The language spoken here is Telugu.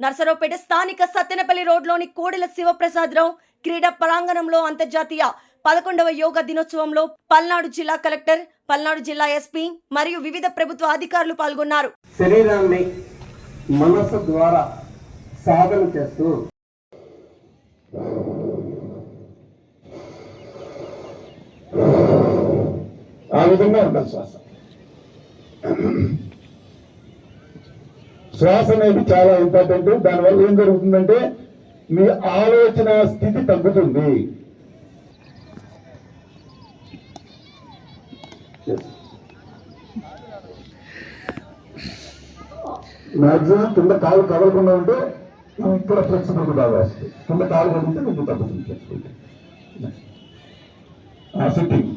నర్సరావుపేట స్థానిక సత్తెనపల్లి రోడ్లోని కోడెల శివప్రసాదరావు క్రీడా ప్రాంగణంలో అంతర్జాతీయ 11వ యోగా దినోత్సవంలో పల్నాడు జిల్లా కలెక్టర్, పల్నాడు జిల్లా ఎస్పీ మరియు వివిధ ప్రభుత్వ అధికారులు పాల్గొన్నారు. శరీరాన్ని మనసు ద్వారా సాధన చేస్తూ ఆ విధంగా ఉండాలి. శ్వాస అనేది చాలా ఇంపార్టెంట్. దానివల్ల ఏం జరుగుతుందంటే మీ ఆలోచన స్థితి తగ్గుతుంది. మ్యాక్సిమం కింద కాలు కదలకుండా ఉంటే ఇక్కడ ఫ్లెక్సిబిలిటీ బాగా వస్తుంది. కింద కాలు కదిలితే మీకు తగ్గుతుంది. సిట్టింగ్